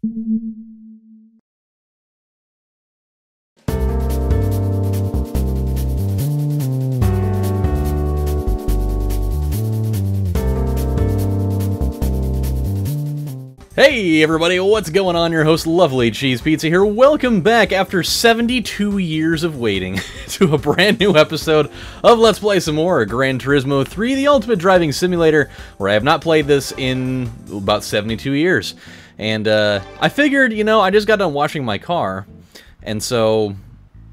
Hey everybody, what's going on? Your host, LovelyCheesePizza here. Welcome back after 72 years of waiting to a brand new episode of Let's Play Some More Gran Turismo 3, the ultimate driving simulator, where I have not played this in about 72 years. And I figured, you know, I just got done washing my car, and so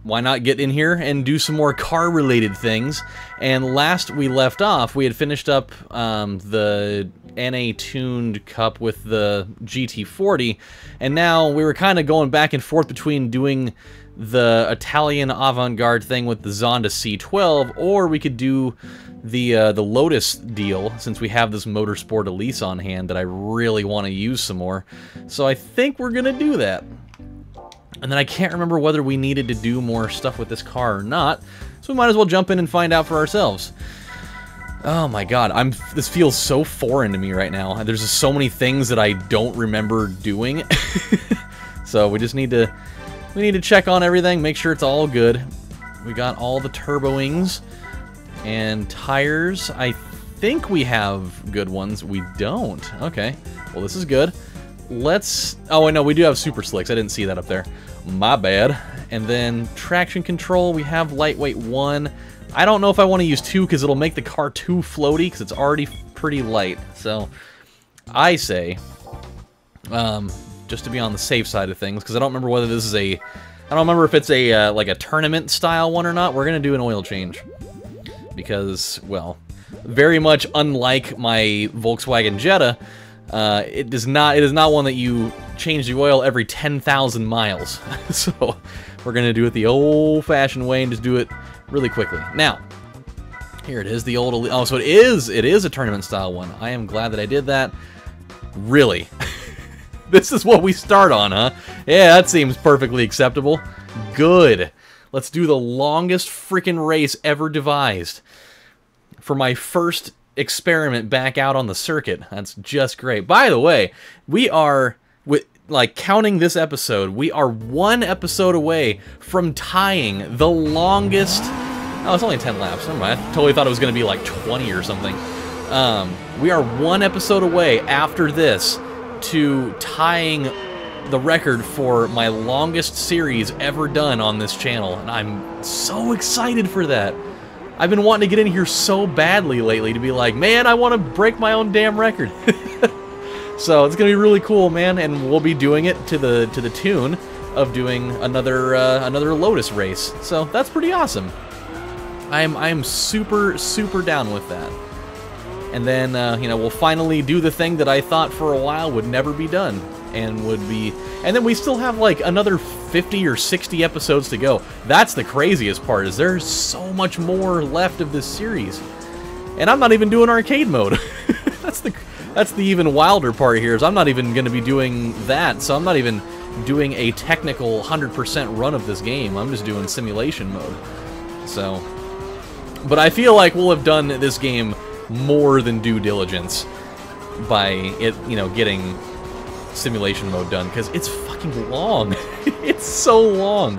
why not get in here and do some more car-related things? And last we left off, we had finished up the NA-tuned Cup with the GT40, and now we were kind of going back and forth between doing the Italian avant-garde thing with the Zonda C12, or we could do the Lotus deal, since we have this Motorsport Elise on hand that I really want to use some more. So I think we're gonna do that. And then I can't remember whether we needed to do more stuff with this car or not, so we might as well jump in and find out for ourselves. Oh my god, this feels so foreign to me right now. There's just so many things that I don't remember doing. So we just need to check on everything, make sure it's all good. We got all the turboings and tires. I think we have good ones. We don't. Okay. Well, this is good. Oh, wait, no, we do have super slicks. I didn't see that up there. My bad. And then traction control, we have lightweight 1. I don't know if I want to use 2 because it'll make the car too floaty because it's already pretty light. So I say, just to be on the safe side of things, because I don't remember whether this is I don't remember if it's a like a tournament style one or not. We're gonna do an oil change because, well, very much unlike my Volkswagen Jetta, it is not one that you change the oil every 10,000 miles. So we're gonna do it the old-fashioned way and just do it really quickly. Now, here it is, the old... Oh, so it is a tournament-style one. I am glad that I did that. Really? This is what we start on, huh? Yeah, that seems perfectly acceptable. Good. Let's do the longest freaking race ever devised for my first experiment back out on the circuit. That's just great. By the way, we are... Like, counting this episode, we are 1 episode away from tying the longest... Oh, it's only 10 laps. Never mind. I totally thought it was going to be like 20 or something. We are 1 episode away after this to tying the record for my longest series ever done on this channel, and I'm so excited for that. I've been wanting to get in here so badly lately to be like, man, I want to break my own damn record. So it's gonna be really cool, man, and we'll be doing it to the tune of doing another Lotus race. So that's pretty awesome. I'm super down with that. And then you know, we'll finally do the thing that I thought for a while would never be done, and then we still have like another 50 or 60 episodes to go. That's the craziest part, is there's so much more left of this series, and I'm not even doing arcade mode. That's the even wilder part here, is I'm not even going to be doing that, so I'm not even doing a technical 100% run of this game. I'm just doing simulation mode. So, but I feel like we'll have done this game more than due diligence by it, you know, getting simulation mode done, because it's fucking long. It's so long.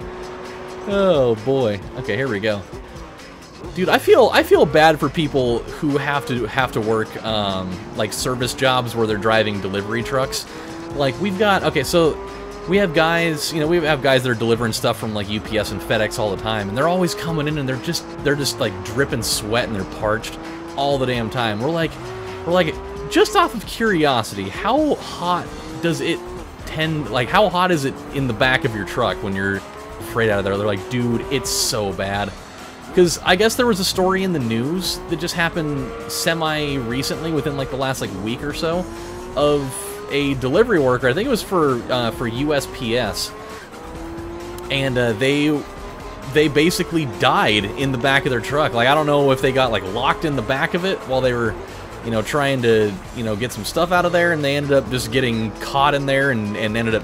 Oh boy. Okay, here we go. Dude, I feel bad for people who have to work like service jobs where they're driving delivery trucks. Like, we've got, okay, so we have guys, you know, we have guys that are delivering stuff from like UPS and FedEx all the time, and they're always coming in and they're just like dripping sweat and they're parched all the damn time. We're like, just off of curiosity, how hot does it tend, like, how hot is it in the back of your truck when you're freight out of there? They're like, dude, it's so bad. Because I guess there was a story in the news that just happened semi-recently, within like the last like week or so, of a delivery worker. I think it was for USPS, and they basically died in the back of their truck. Like, I don't know if they got like locked in the back of it while they were, you know, trying to, you know, get some stuff out of there, and they ended up just getting caught in there and ended up,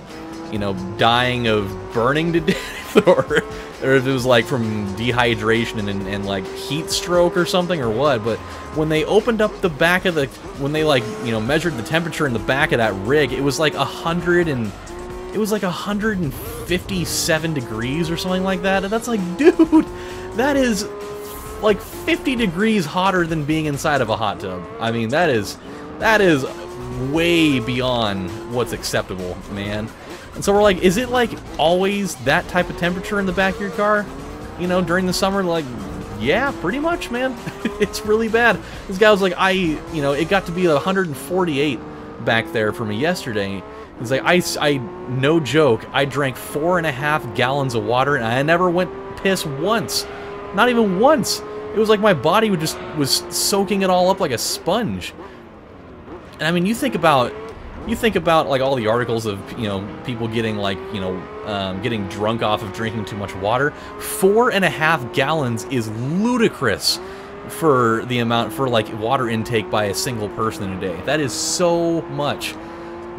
you know, dying of burning to death, or if it was like from dehydration and like heat stroke or something, or what. But when they opened up the back of the, when they, like, you know, measured the temperature in the back of that rig, it was like 100 and it was like 157 degrees or something like that. And that's like, dude, that is like 50 degrees hotter than being inside of a hot tub. I mean, that is way beyond what's acceptable, man. And so we're like, is it like always that type of temperature in the back of your car, you know, during the summer? Like, yeah, pretty much, man. It's really bad. This guy was like, you know, it got to be 148 back there for me yesterday. He's like, I no joke, I drank 4.5 gallons of water and I never went piss once. Not even once. It was like my body was soaking it all up like a sponge. And I mean, you think about like all the articles of, you know, people getting like, you know, getting drunk off of drinking too much water. 4.5 gallons is ludicrous for the amount, for like water intake by a single person in a day. That is so much.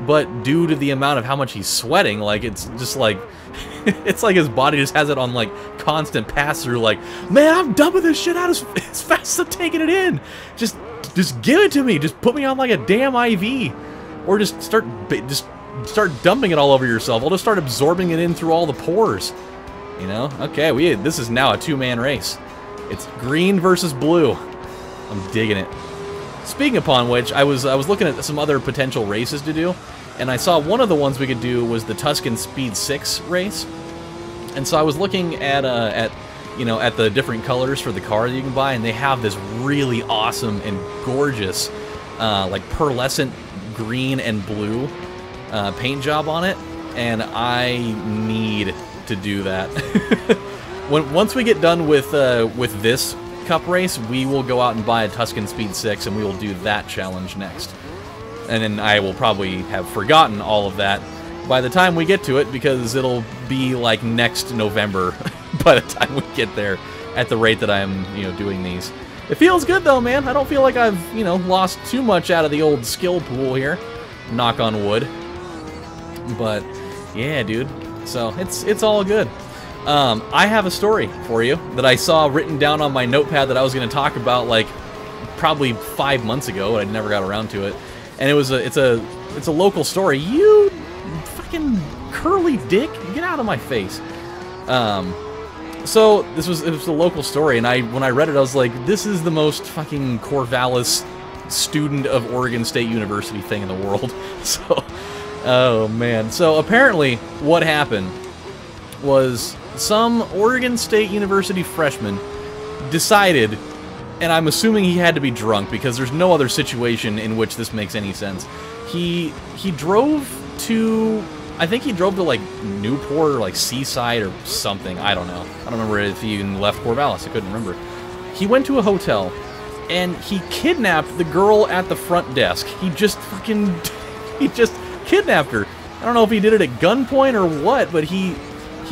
But due to the amount of how much he's sweating, like, it's just like, it's like his body just has it on like constant pass-through, like, man, I'm dumping this shit out as fast as I'm taking it in. Just give it to me. Just put me on like a damn IV. Or just start dumping it all over yourself. I'll just start absorbing it in through all the pores. You know? Okay, this is now a two-man race. It's green versus blue. I'm digging it. Speaking upon which, I was looking at some other potential races to do, and I saw one of the ones we could do was the Tuscan Speed 6 race. And so I was looking at you know, at the different colors for the car that you can buy, and they have this really awesome and gorgeous like pearlescent green and blue paint job on it, and I need to do that. Once we get done with this Cup race, we will go out and buy a Tuscan Speed 6, and we will do that challenge next. And then I will probably have forgotten all of that by the time we get to it, because it'll be like next November by the time we get there, at the rate that I'm, you know, doing these. It feels good though, man. I don't feel like I've, you know, lost too much out of the old skill pool here. Knock on wood. But yeah, dude. So it's all good. I have a story for you that I saw written down on my notepad that I was going to talk about like probably 5 months ago, but I never got around to it. And it's a local story. You fucking curly dick, get out of my face. So it was a local story, and when I read it, I was like, this is the most fucking Corvallis student of Oregon State University thing in the world. So, oh man. So apparently, what happened was some Oregon State University freshman decided, and I'm assuming he had to be drunk because there's no other situation in which this makes any sense. He drove to, I think he drove to like Newport or like Seaside or something. I don't know. I don't remember if he even left Corvallis. I couldn't remember. He went to a hotel and he kidnapped the girl at the front desk. He just kidnapped her. I don't know if he did it at gunpoint or what, but he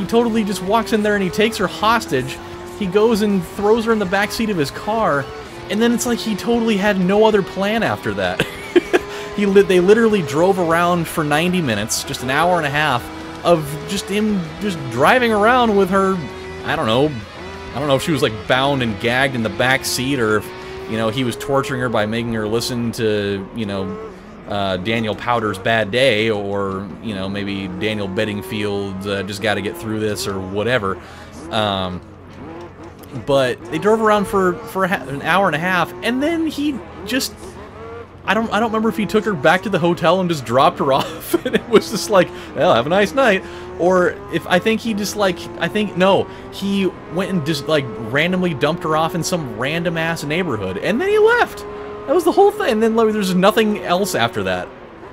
totally just walks in there and he takes her hostage. He goes and throws her in the backseat of his car, and then it's like he totally had no other plan after that. They literally drove around for 90 minutes, just an hour and a half, of just him just driving around with her. I don't know if she was like bound and gagged in the back seat, or if, you know, he was torturing her by making her listen to, you know, Daniel Powder's Bad Day, or, you know, maybe Daniel Bedingfield's Just Gotta Get Through This, or whatever. But they drove around for an hour and a half, and then he just, I don't remember if he took her back to the hotel and just dropped her off, and it was just like, well, have a nice night. Or if, I think he just like, no, he went and just like randomly dumped her off in some random ass neighborhood, and then he left. That was the whole thing. And then like, there's nothing else after that.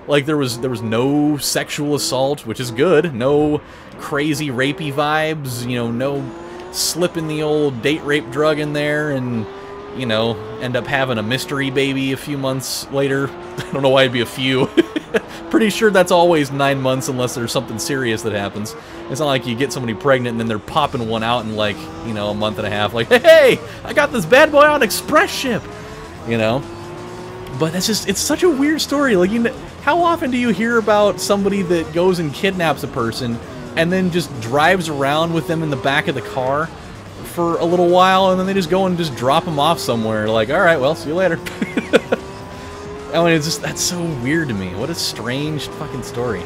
Like there was no sexual assault, which is good. No crazy rapey vibes. You know, no slipping the old date rape drug in there and, you know, end up having a mystery baby a few months later. I don't know why it'd be a few. Pretty sure that's always 9 months unless there's something serious that happens. It's not like you get somebody pregnant and then they're popping one out in like, you know, a month and a half. Like, hey, I got this bad boy on express ship. You know? But that's just, it's such a weird story. Like, you know, how often do you hear about somebody that goes and kidnaps a person and then just drives around with them in the back of the car for a little while, and then they just go and just drop them off somewhere? Like, all right, well, see you later. I mean, it's just, that's so weird to me. What a strange fucking story.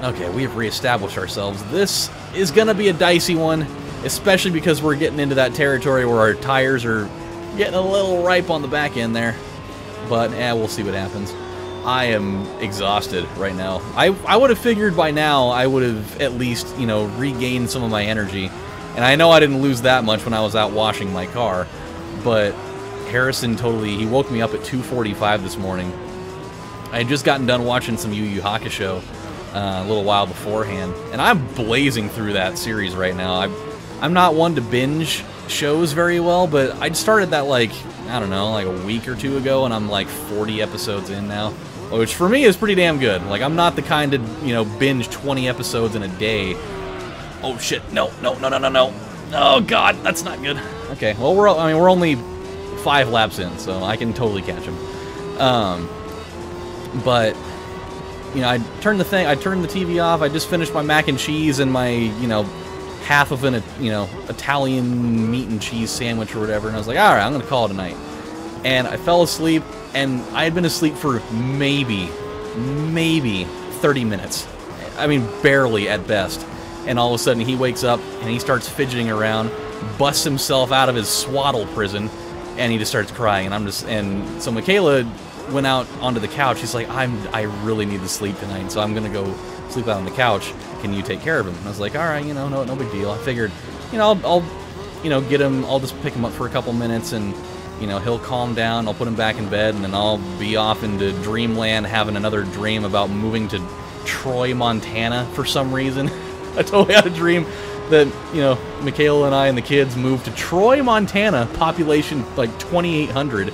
Okay, we have reestablished ourselves. This is going to be a dicey one, especially because we're getting into that territory where our tires are getting a little ripe on the back end there. But, we'll see what happens. I am exhausted right now. I would have figured by now I would have at least, you know, regained some of my energy. And I know I didn't lose that much when I was out washing my car, but Harrison he woke me up at 2:45 this morning. I had just gotten done watching some Yu Yu Hakusho a little while beforehand, and I'm blazing through that series right now. I'm not one to binge shows very well, but I started that, like, I don't know, like a week or two ago, and I'm like 40 episodes in now, which for me is pretty damn good. Like, I'm not the kind to, you know, binge 20 episodes in a day. Oh shit, no. Oh god, that's not good. Okay, well, we're only 5 laps in, so I can totally catch him. But, you know, I turned the TV off. I just finished my mac and cheese and my, you know, half of an, you know, Italian meat and cheese sandwich or whatever, and I was like, alright, I'm gonna call it a night. And I fell asleep, and I had been asleep for maybe 30 minutes. I mean, barely at best. And all of a sudden he wakes up and he starts fidgeting around, busts himself out of his swaddle prison, and he just starts crying. And so Michaela went out onto the couch. She's like, I really need to sleep tonight, so I'm gonna go sleep out on the couch. Can you take care of him? And I was like, all right, you know, no big deal. I figured, you know, I'll you know, get him. I'll just pick him up for a couple minutes, and you know, he'll calm down. I'll put him back in bed, and then I'll be off into dreamland having another dream about moving to Troy, Montana for some reason. I totally had a dream that, you know, Michaela and I and the kids moved to Troy, Montana, population like 2,800.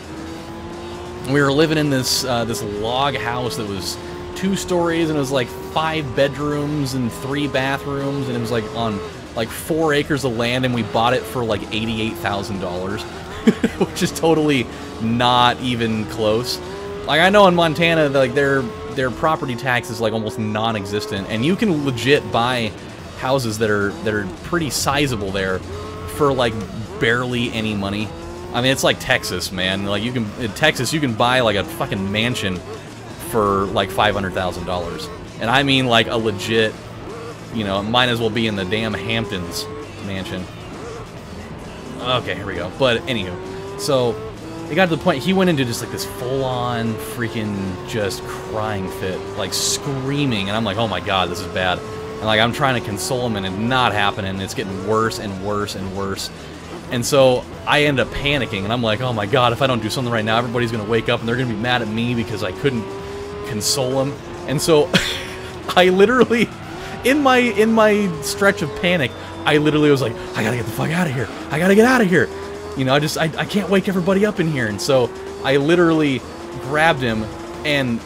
We were living in this log house that was 2 stories, and it was like 5 bedrooms and 3 bathrooms, and it was like on like 4 acres of land, and we bought it for like $88,000, which is totally not even close. Like, I know in Montana, like their property tax is like almost non-existent, and you can legit buy houses that are pretty sizable there for like barely any money. I mean, it's like Texas, man. Like, in Texas you can buy like a fucking mansion for like $500,000, and I mean like a legit, you know, it might as well be in the damn Hamptons mansion. Okay, here we go. But anywho, so it got to the point he went into just like this full-on freaking just crying fit, like screaming, and I'm like, oh my god, this is bad. And like, I'm trying to console him, and it's not happening. It's getting worse and worse and worse. And so I end up panicking, and I'm like, oh my god, if I don't do something right now, everybody's gonna wake up and they're gonna be mad at me because I couldn't console him. And so I literally, in my stretch of panic, I literally was like, I gotta get the fuck out of here. I gotta get out of here. You know, I can't wake everybody up in here. And so I literally grabbed him and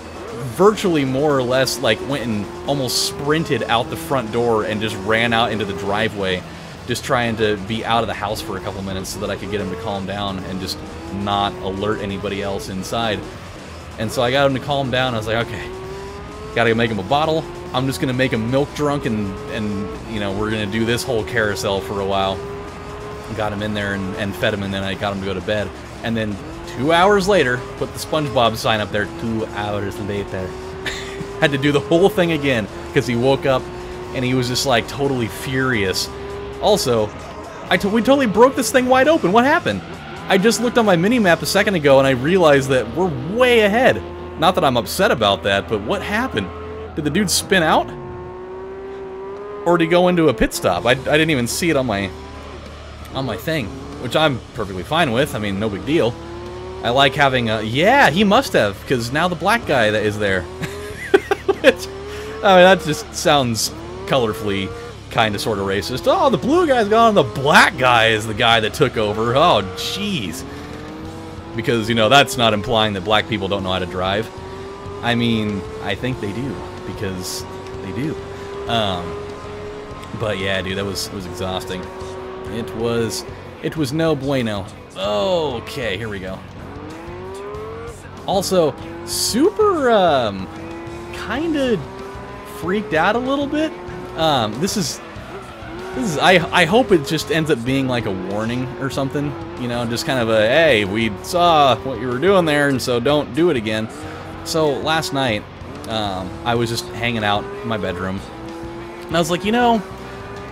virtually more or less like went and almost sprinted out the front door and just ran out into the driveway, just trying to be out of the house for a couple minutes so that I could get him to calm down and just not alert anybody else inside. And so I got him to calm down. I was like, okay, gotta make him a bottle. I'm just gonna make him milk drunk, and you know, we're gonna do this whole carousel for a while. Got him in there and fed him, and then I got him to go to bed. And then 2 hours later, put the SpongeBob sign up there, 2 hours later. Had to do the whole thing again, because he woke up, and he was just like totally furious. Also, we totally broke this thing wide open. What happened? I just looked on my mini-map a second ago, and I realized that we're way ahead. Not that I'm upset about that, but what happened? Did the dude spin out? Or did he go into a pit stop? I didn't even see it on my thing, which I'm perfectly fine with. I mean, no big deal. I like having a... Yeah, he must have, because now the black guy that is there. Which, I mean, that just sounds colorfully kind of sort of racist. Oh, the blue guy's gone, the black guy is the guy that took over. Oh, jeez. Because, you know, that's not implying that black people don't know how to drive. I mean, I think they do, because they do. But yeah, dude, it was exhausting. It was no bueno. Okay, here we go. Also, super, kind of freaked out a little bit. I hope it just ends up being like a warning or something, you know, just kind of a, hey, we saw what you were doing there, and so don't do it again. So last night, I was just hanging out in my bedroom, and I was like, you know,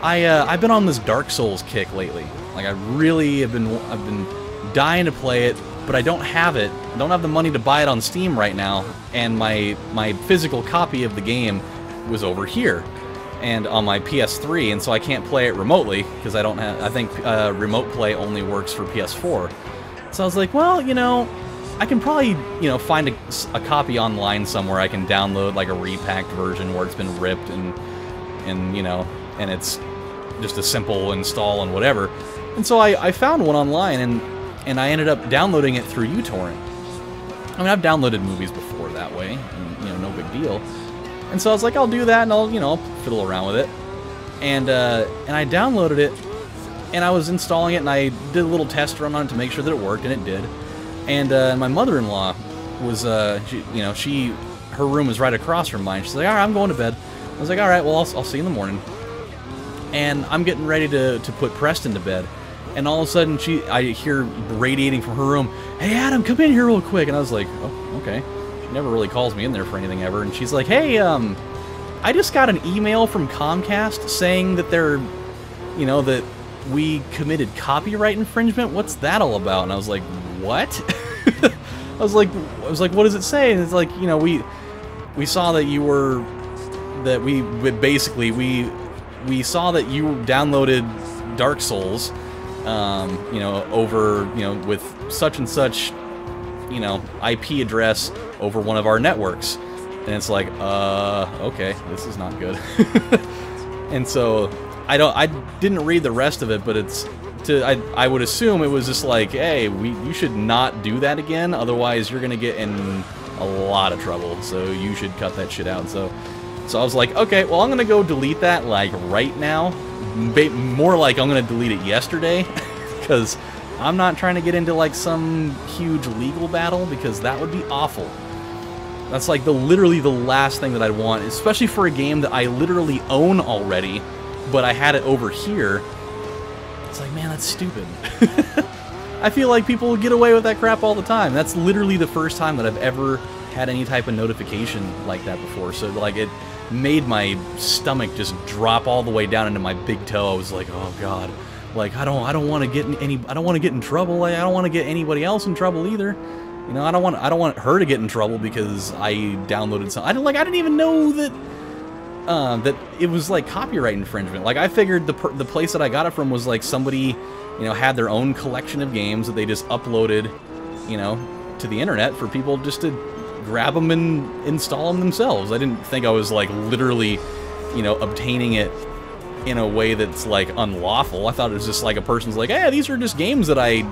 I've been on this Dark Souls kick lately. Like, I really have been, I've been dying to play it, but I don't have it. I don't have the money to buy it on Steam right now, and my physical copy of the game was over here, and on my PS3, and so I can't play it remotely, because I don't have, I think remote play only works for PS4. So I was like, well, you know, I can probably, you know, find a copy online somewhere. I can download, like, a repacked version where it's been ripped, and you know, and it's just a simple install and whatever. And so I found one online, and I ended up downloading it through uTorrent. I mean, I've downloaded movies before that way, and, you know, no big deal. And so I was like, I'll do that, and I'll, you know, fiddle around with it. And I downloaded it, and I was installing it, and I did a little test run on it to make sure that it worked, and it did. And my mother-in-law was, her room was right across from mine. She's like, all right, I'm going to bed. I was like, all right, well, I'll see you in the morning. And I'm getting ready to put Preston to bed. And all of a sudden, I hear radiating from her room, hey, Adam, come in here real quick. And I was like, oh, okay. She never really calls me in there for anything ever. And she's like, hey, I just got an email from Comcast saying that they're, you know, that we committed copyright infringement. What's that all about? And I was like, what? I was like, what does it say? And it's like, you know, we saw that you were, that we saw that you downloaded Dark Souls, you know, over, you know, with such and such, you know, IP address over one of our networks. And it's like, okay, this is not good. And so I didn't read the rest of it, but I would assume it was just like, hey, you should not do that again, otherwise you're gonna get in a lot of trouble, so you should cut that shit out. So I was like, okay, well, I'm gonna go delete that, like, right now. More like I'm gonna delete it yesterday, because I'm not trying to get into, like, some huge legal battle, because that would be awful. That's, like, literally the last thing that I'd want, especially for a game that I literally own already, but I had it over here. It's like, man, that's stupid. I feel like people get away with that crap all the time. That's literally the first time that I've ever had any type of notification like that before. So, like, it made my stomach just drop all the way down into my big toe. I was like, oh god, like, I don't want to get in I don't want to get in trouble. Like, I don't want to get anybody else in trouble either. You know, I don't want her to get in trouble because I downloaded something. I didn't even know that that it was like copyright infringement. Like, I figured the place that I got it from was like somebody, you know, had their own collection of games that they just uploaded, you know, to the internet for people just to grab them and install them themselves. I didn't think I was, like, literally, you know, obtaining it in a way that's, like, unlawful. I thought it was just like a person's like, hey, these are just games that I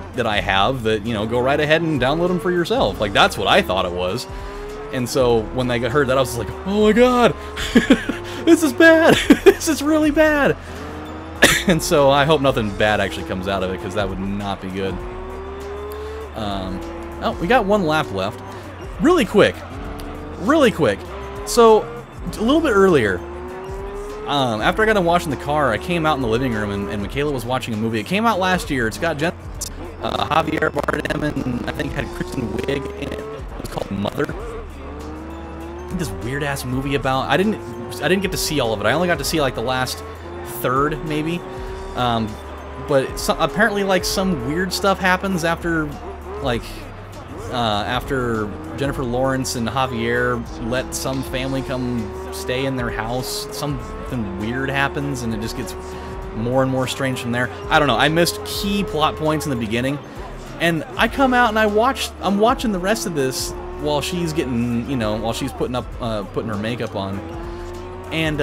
have that, you know, go right ahead and download them for yourself. Like, that's what I thought it was. And so when I heard that, I was like, oh my god, this is bad. This is really bad. And so I hope nothing bad actually comes out of it, because that would not be good. Oh, we got one lap left. Really quick. So, a little bit earlier, after I got done washing the car, I came out in the living room, and Michaela was watching a movie. It came out last year. It's got Javier Bardem, and I think had Kristen Wiig in it. It was called Mother. This weird ass movie about, I didn't get to see all of it. I only got to see, like, the last third, maybe. But apparently, like, some weird stuff happens after, like, after Jennifer Lawrence and Javier let some family come stay in their house. Something weird happens, and it just gets more and more strange from there. I don't know. I missed key plot points in the beginning, and I come out and I'm watching the rest of this while she's getting, you know, while she's putting her makeup on, and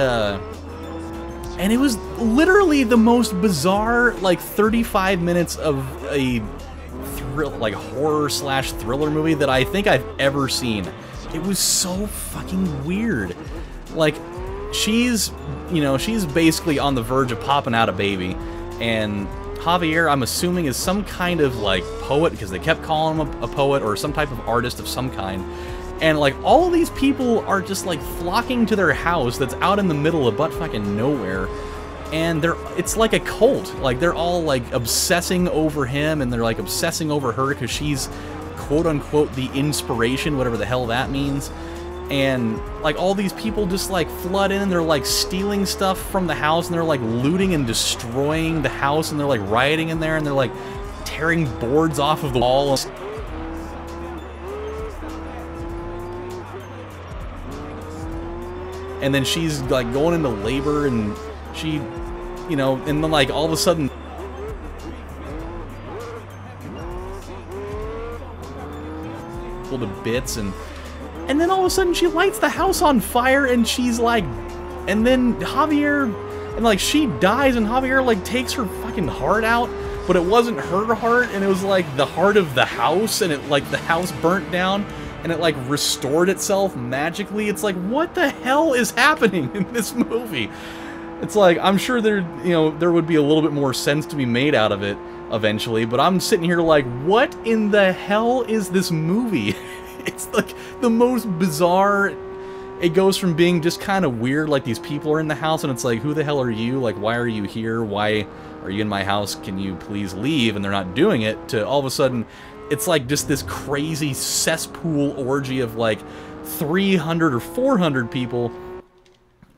it was literally the most bizarre, like, 35 minutes of a like horror/thriller movie that I think I've ever seen. It was so fucking weird. Like, she's, you know, she's basically on the verge of popping out a baby, and Javier, I'm assuming, is some kind of, like, poet, because they kept calling him a poet, or some type of artist of some kind. And, like, all of these people are just, like, flocking to their house that's out in the middle of butt fucking nowhere. And it's like a cult. Like, they're all, like, obsessing over him, and they're, like, obsessing over her because she's, quote-unquote, the inspiration, whatever the hell that means. and like all these people just like flood in and they're like stealing stuff from the house, and they're like looting and destroying the house, and they're like rioting in there, and they're like tearing boards off of the wall. And then she's like going into labor, and she, you know, and then like all of a sudden to bits, and then all of a sudden she lights the house on fire, and she's like, and then Javier, and like she dies, and Javier like takes her fucking heart out, but it wasn't her heart, and it was like the heart of the house, and it like the house burnt down, and it like restored itself magically. It's like, what the hell is happening in this movie? It's like, I'm sure there, you know, there would be a little bit more sense to be made out of it eventually, but I'm sitting here like, what in the hell is this movie? It's like the most bizarre. It goes from being just kind of weird, like these people are in the house, and it's like, who the hell are you? Like, why are you here? Why are you in my house? Can you please leave? And they're not doing it, to all of a sudden, it's like just this crazy cesspool orgy of like 300 or 400 people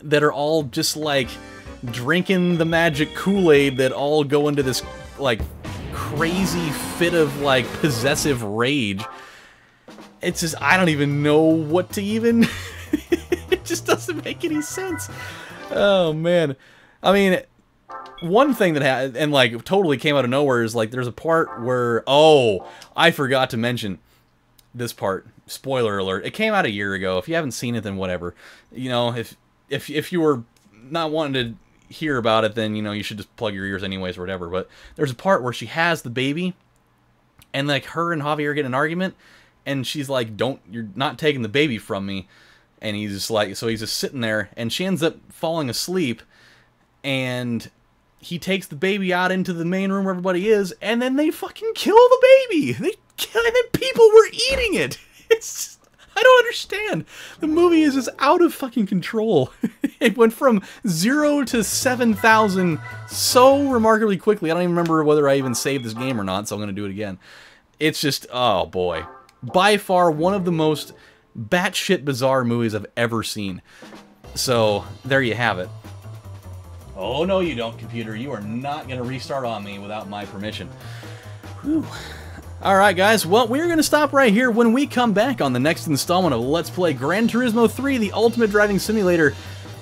that are all just like drinking the magic Kool-Aid, that all go into this like crazy fit of like possessive rage. It's just, I don't even know what to even... It just doesn't make any sense. Oh, man. I mean, one thing that happened, and like totally came out of nowhere, is like there's a part where... Oh, I forgot to mention this part. Spoiler alert. It came out a year ago. If you haven't seen it, then whatever. You know, if you were not wanting to hear about it, then, you know, you should just plug your ears anyways or whatever. But there's a part where she has the baby, and like her and Javier get in an argument, and she's like, you're not taking the baby from me. And he's just like, so he's just sitting there, and she ends up falling asleep, and he takes the baby out into the main room where everybody is, and then they fucking kill the baby. And then people were eating it. It's just, I don't understand. The movie is just out of fucking control. It went from 0 to 7,000 so remarkably quickly. I don't even remember whether I even saved this game or not, so I'm going to do it again. It's just, oh boy. By far one of the most batshit bizarre movies I've ever seen. So, there you have it. Oh, no you don't, computer. You are not going to restart on me without my permission. Whew. Alright guys, well, we're going to stop right here. When we come back on the next installment of Let's Play Gran Turismo 3, the Ultimate Driving Simulator,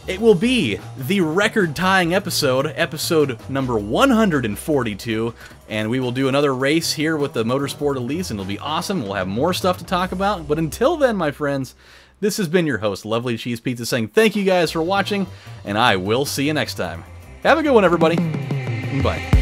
it will be the record-tying episode, episode number 142, and we will do another race here with the Motorsport Elise, and it'll be awesome. We'll have more stuff to talk about, but until then, my friends, this has been your host, Lovely Cheese Pizza, saying thank you guys for watching, and I will see you next time. Have a good one, everybody. Bye.